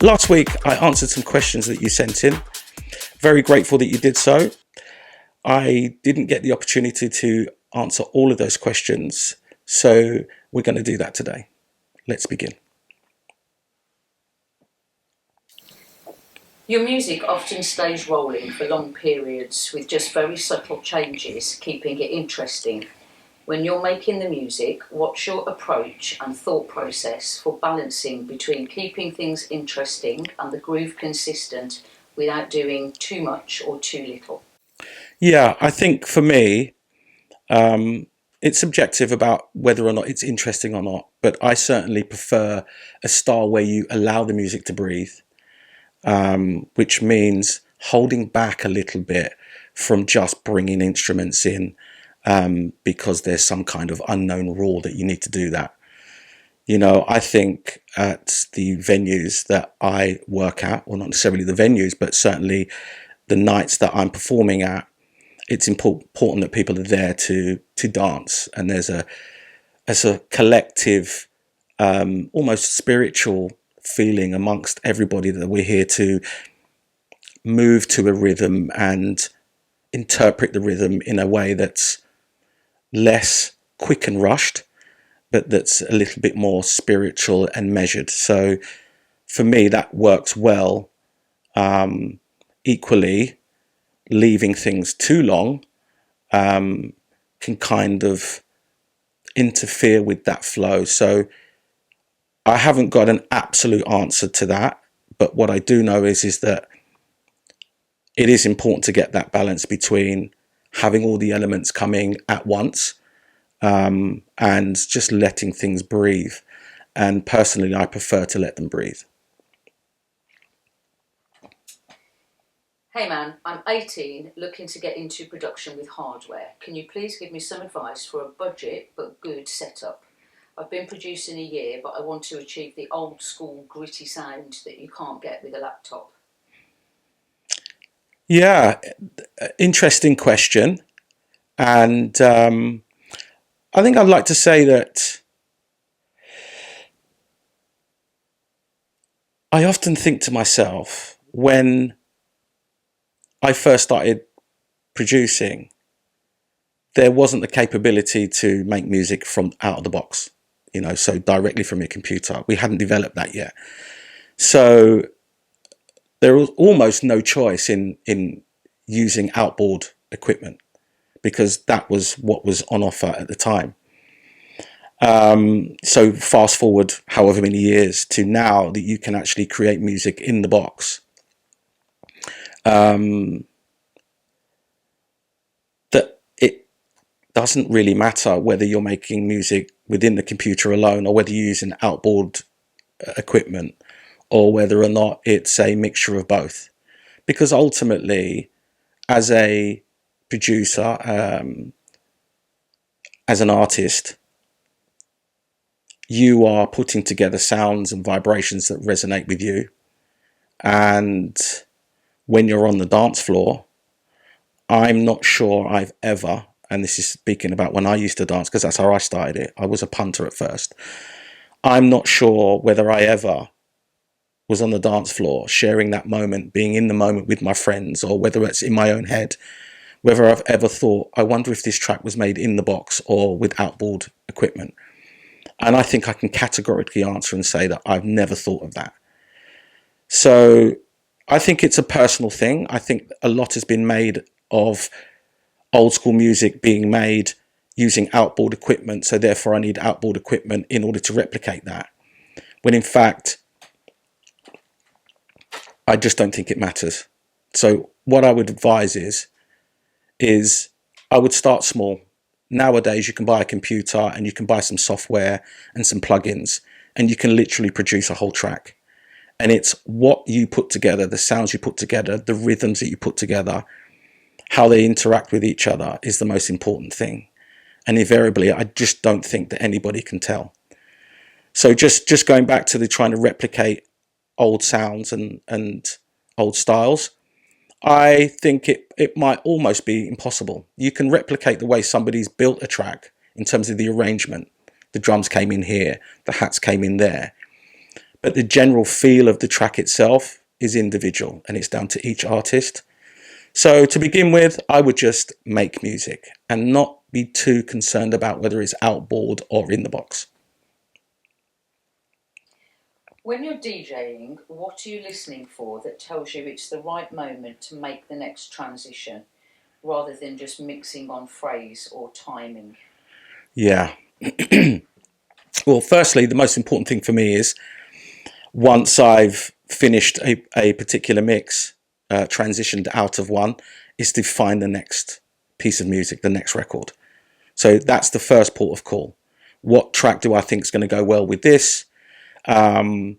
Last week, I answered some questions that you sent in. Very grateful that you did so. I didn't get the opportunity to answer all of those questions, so we're going to do that today. Let's begin. Your music often stays rolling for long periods with just very subtle changes, keeping it interesting. When you're making the music, what's your approach and thought process for balancing between keeping things interesting and the groove consistent without doing too much or too little? Yeah, I think for me, it's subjective about whether or not it's interesting or not, but I certainly prefer a style where you allow the music to breathe, which means holding back a little bit from just bringing instruments in because there's some kind of unknown rule that you need to do that. You know, I think at the venues that I work at, or not necessarily the venues, but certainly the nights that I'm performing at, it's important that people are there to dance, and there's a collective, almost spiritual feeling amongst everybody that we're here to move to a rhythm and interpret the rhythm in a way that's less quick and rushed, but that's a little bit more spiritual and measured. So for me, that works well. Equally, leaving things too long can kind of interfere with that flow. So I haven't got an absolute answer to that, but what I do know is that it is important to get that balance between having all the elements coming at once and just letting things breathe. And personally, I prefer to let them breathe. Hey man, I'm 18, looking to get into production with hardware. Can you please give me some advice for a budget but good setup? I've been producing a year, but I want to achieve the old school gritty sound that you can't get with a laptop. Yeah, interesting question. And I think I'd like to say that I often think to myself, when I first started producing, there wasn't the capability to make music from out of the box, you know, so directly from your computer. We hadn't developed that yet. So there was almost no choice in using outboard equipment because that was what was on offer at the time. So fast forward however many years to now that you can actually create music in the box. That it doesn't really matter whether you're making music within the computer alone or whether you're using outboard equipment or whether or not it's a mixture of both. Because ultimately, as a producer, as an artist, you are putting together sounds and vibrations that resonate with you. And when you're on the dance floor, I'm not sure I've ever, and this is speaking about when I used to dance because that's how I started it. I was a punter at first. I'm not sure whether I ever was on the dance floor sharing that moment, being in the moment with my friends, or whether it's in my own head, whether I've ever thought, I wonder if this track was made in the box or with outboard equipment. And I think I can categorically answer and say that I've never thought of that. So I think it's a personal thing. I think a lot has been made of old school music being made using outboard equipment. So therefore I need outboard equipment in order to replicate that. When in fact, I just don't think it matters. So what I would advise is I would start small. Nowadays, you can buy a computer and you can buy some software and some plugins, and you can literally produce a whole track. And it's what you put together, the sounds you put together, the rhythms that you put together, how they interact with each other is the most important thing. And invariably, I just don't think that anybody can tell. So just going back to the trying to replicate old sounds and old styles, I think it might almost be impossible. You can replicate the way somebody's built a track in terms of the arrangement. The drums came in here, the hats came in there. but the general feel of the track itself is individual and it's down to each artist. So to begin with, I would just make music and not be too concerned about whether it's outboard or in the box. When you're DJing, what are you listening for that tells you it's the right moment to make the next transition, rather than just mixing on phrase or timing? Yeah. Well, firstly, the most important thing for me is once I've finished a particular mix, transitioned out of one, is to find the next piece of music, the next record. So that's the first port of call. What track do I think is going to go well with this? And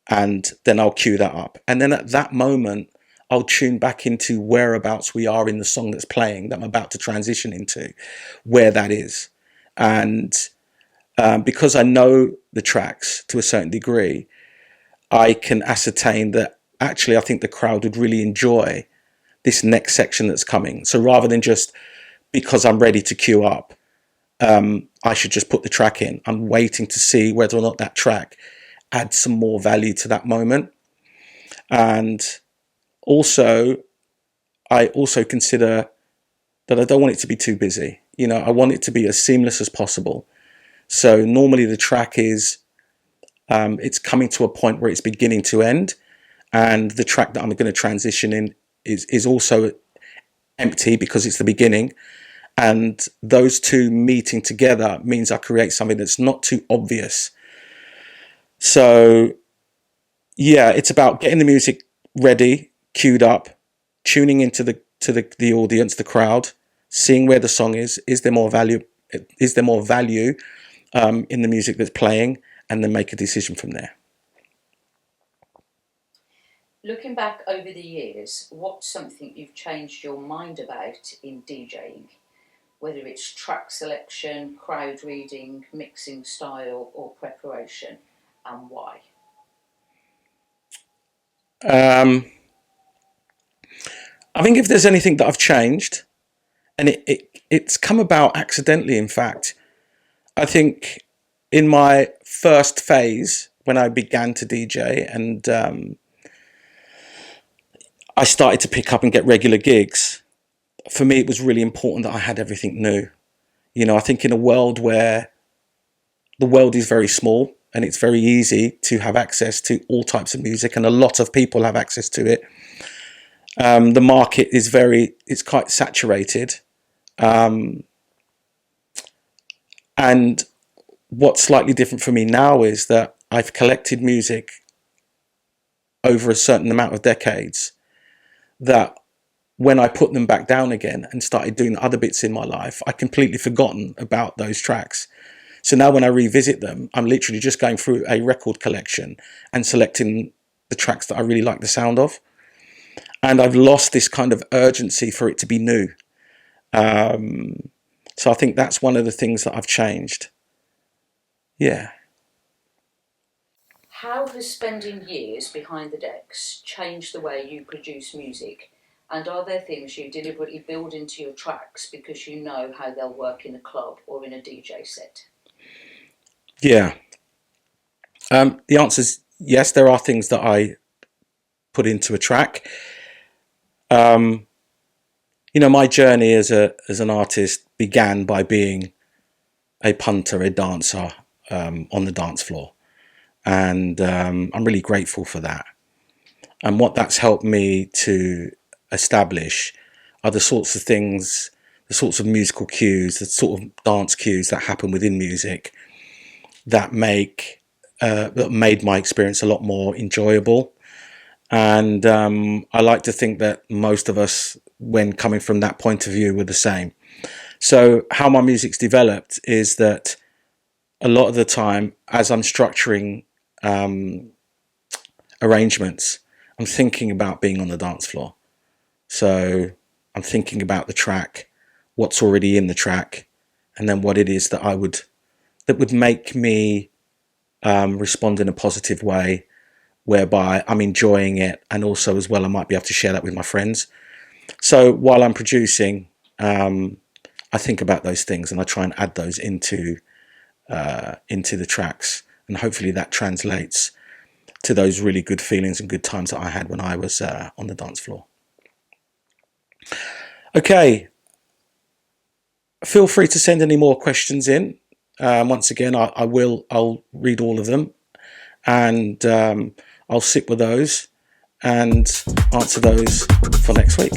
then I'll cue that up. And then at that moment, I'll tune back into whereabouts we are in the song that's playing, that I'm about to transition into, where that is. And because I know the tracks to a certain degree, I can ascertain that actually I think the crowd would really enjoy this next section that's coming. So rather than just because I'm ready to queue up, I should just put the track in. I'm waiting to see whether or not that track adds some more value to that moment. And also, I also consider that I don't want it to be too busy. I want it to be as seamless as possible. So normally the track is, it's coming to a point where it's beginning to end, and the track that I'm going to transition in is also empty because it's the beginning. And those two meeting together means I create something that's not too obvious. So yeah, it's about getting the music ready, queued up, tuning into the audience, the crowd, seeing where the song is. Is there more value? Is there more value in the music that's playing? And then make a decision from there. Looking back over the years, what's something you've changed your mind about in DJing? Whether it's track selection, crowd reading, mixing style, or preparation, and why? I think if there's anything that I've changed, and it's come about accidentally, in fact, I think in my first phase, when I began to DJ and I started to pick up and get regular gigs, for me, it was really important that I had everything new. I think in a world where the world is very small and it's very easy to have access to all types of music, and a lot of people have access to it, the market is it's quite saturated. And what's slightly different for me now is that I've collected music over a certain amount of decades, that when I put them back down again and started doing other bits in my life, I completely forgotten about those tracks. So now when I revisit them, I'm literally just going through a record collection and selecting the tracks that I really like the sound of. And I've lost this kind of urgency for it to be new. So I think that's one of the things that I've changed. Yeah. How has spending years behind the decks changed the way you produce music? And are there things you deliberately build into your tracks because you know how they'll work in a club or in a DJ set? Yeah. The answer is yes, there are things that I put into a track. My journey as an artist began by being a punter, a dancer on the dance floor. And I'm really grateful for that. And what that's helped me to establish are the sorts of things, the sorts of musical cues, the sort of dance cues that happen within music that made my experience a lot more enjoyable. And I like to think that most of us, when coming from that point of view, were the same. So how my music's developed is that a lot of the time, as I'm structuring arrangements, I'm thinking about being on the dance floor. So I'm thinking about the track, what's already in the track, and then what it is that would make me respond in a positive way, whereby I'm enjoying it, and also as well I might be able to share that with my friends. So while I'm producing, I think about those things and I try and add those into the tracks, and hopefully that translates to those really good feelings and good times that I had when I was on the dance floor. Okay, feel free to send any more questions in. Once again, I'll read all of them, and I'll sit with those and answer those for next week.